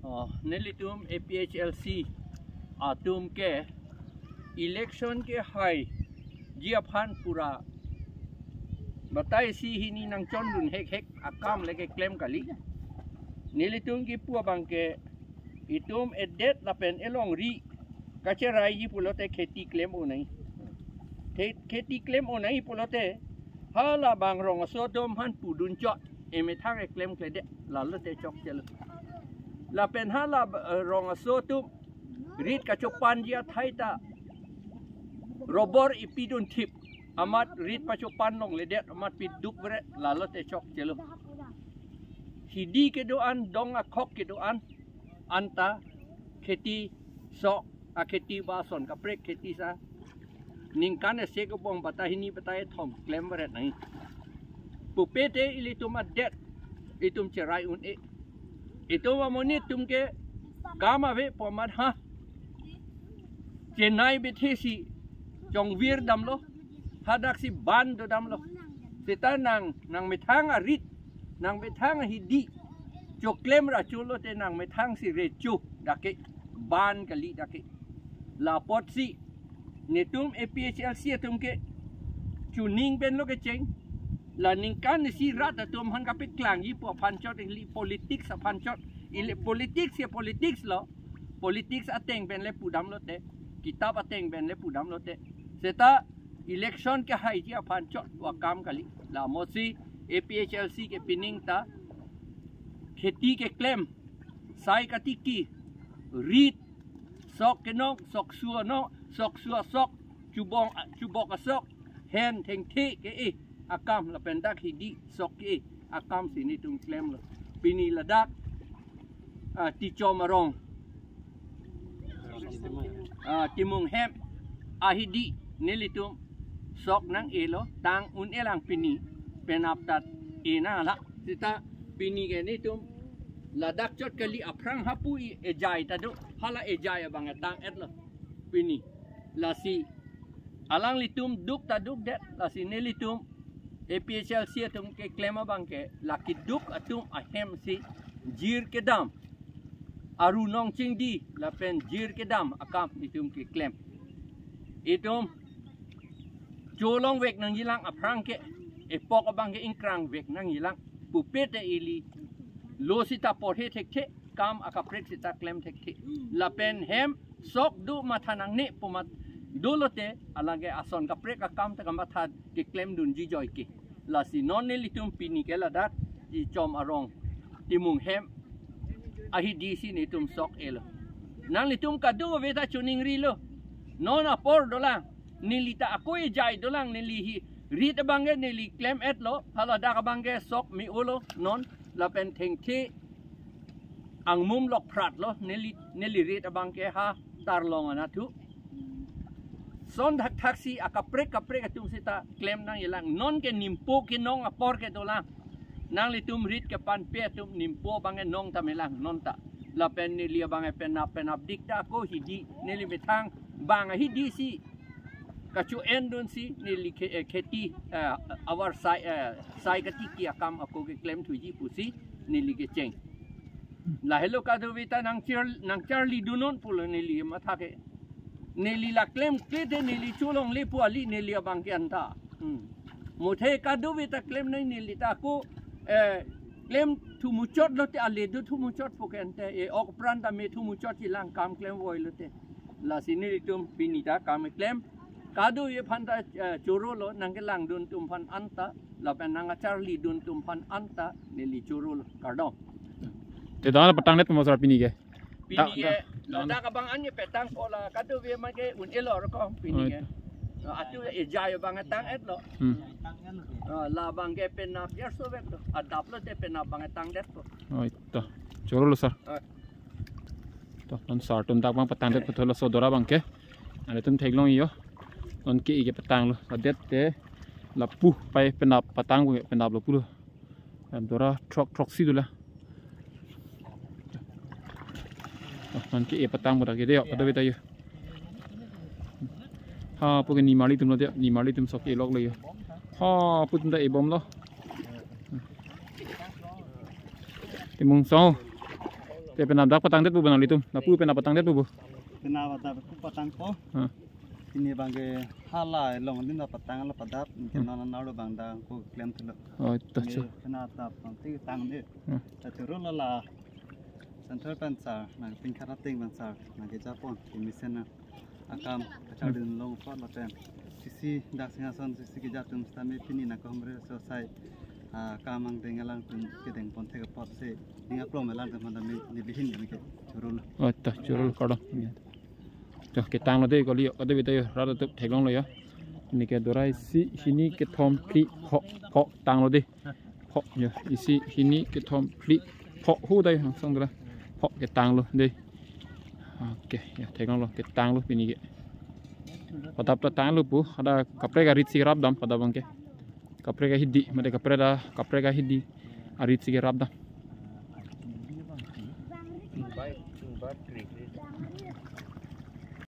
Nelitum APHLC atum ke election ke hai jiaphan pura batai si hini nang chondun hek akam leke claim kali nelitum ki pua bangke itum edet lapen elong ri kacerai ji pulote kheti claim onai kheti claim onai pulote hala bang rong so dom han pudun chot eme thang e claim klede lalote chok chelo lapen hala rong so tu rit kacopan dia thaita robor ipidun tip amat rit pacopan long ledet amat piduk bre lalote chok chelo hidi ke doan dong akhok ke doan anta kheti sok a kheti ba son ka prek kheti sa ningkan se ko bong batahini batai thom claim bre nai pupete ilitum adet itum cerai un e itu amoni tumke kama ve pomat ha Chennai bethesi jongvir damlo hadak si ban do damlo sita nang methang arit nang methang hidi choklem ra chulo te nang methang si rechu dake ban kali dake la potsi netum APHLC tumke chuning ben lo ke cheng la ningkan si rat atum han kapit klang yi po panchot li politics a panchot ile politics ya politics lo politics ateng ben le pudam lo te kitab ateng ben le pudam lo te seta election ke hai ji panchot wa kam kali la mosi APHLC ke pining ta kheti ke claim sai katiki rit sok ke no sok suo no sok suo sok chubok asok hen theng thi ke akam la pendak hidi sok ke akam sini tung claim lo pini ladak ti chomarong timung hem ahidi nelitum sok nang elo tang un elang pini penaptat ena la sita pini ke nitum ladak chot kali aprang hapui ejai tadu hala ejai bang tang etlo pini lasi alang litum duk taduk det lasi nelitum APHLC atum ke claim bang ke laki duk atum ahem si jir ke dam aru nong chingdi la pen jir ke dam akam itum ke claim itum jolong wek nang hilang aprang ke epok abang ke ingkrang wek nang hilang pupete ili lo sita porhe thek kam akaprek sita claim thek la pen hem sok du mathanang ne pomat dolote alage ason kaprek akam ta matha ke claim dun ji joy ke la si non ne litum pini ke la dak ji chom arong timung hem ahi dc ni tum sok elo nang litum kadu veta chuning ri lo non apor dolang nilita ako e jai dolang nilihi rit bange nili claim et lo hala dak bange sok mi ulo non la pen theng thi ang mum lok prat lo nili rit bange ha tar long ana thu son dak taksi akaprek atum sita claim nang ilang non ke nimpo ke nong apor ke dolang nang litum rit ke pan pe tum nimpo bange nong tamelang non ta la pen ni lia bange penap dikta ko hidi nili betang bang hidi si kachu endun si nili kheti our sai katiki akam ako ke claim thuji pusi nili ke cheng la hello kadovita nang charlie dunon pulo nili matha ke nili la claim klete nili chulong le puali nili abang ke anta mothe kadovita claim nai nili ta ko claim thu muchot lote ale do thu muchot pokente e ok pranda me thu muchot hilang kam claim voi lote la sini tum pinita kam claim kadu ye phanta choro lo nanggelang dun tum phan anta la penanga charlie dun tum phan anta neli choro lo kardong te dana patang net mosar pini ke la ka bang anye petang pola kadu ye mage un elo ro ko pini ke atu e jaya bang tang et lo la bang ke penap yer so vet lo adap lo te penap bang tang det lo oi to choro lo sar to non sar tum dak bang patang det phola so dora bang ke ale tum theglong yo non ke ige patang lo adet te la pu pai penap patang bu penap lo pu lo am dora trok si dula non ke e patang bu da ke de yo kada beta yo ha pu ke ni mali tum lo de ni mali tum sok e lok lo yo ha pu tum da e bom lo timung so Te penabdak patang det bu banal itu. Lapu penapatang det bu. Kenapa tapi ku patang po? Hah. Ini bangke hala long ini dapat tangan lepas dap, mungkin nana nalu bang dah ku klaim tu lo. Oh, itu sih. Kenapa nanti tang ni? Hmm. Terus lala. Central pensar, nak pingkarat ting pensar, nak ke Jepun, di misalnya akam kacauin long pot loten. Sisi dak singason sisi ke Jepun, tapi pini nak komre selesai. Kamang dengalang pun kedeng pon tega pot se, ingat belum melan teman teman ni bihin ni ke curul. Oh, itu curul kadang. Tuh kita lo deh kalau ada video rada tuh teglong lo ya. Ini ke dorai isi sini ke tom pli ho tang lo deh. Ho ya isi sini ke tom pli ho hu deh langsung dorai ho ke tang lo deh. Oke ya teglong lo ke tang lo ini ke. Pada tang lo bu ada kapre garit si rab dam pada bangke. Kapre ga hidi, made kapre ga hidi arit si rab dam.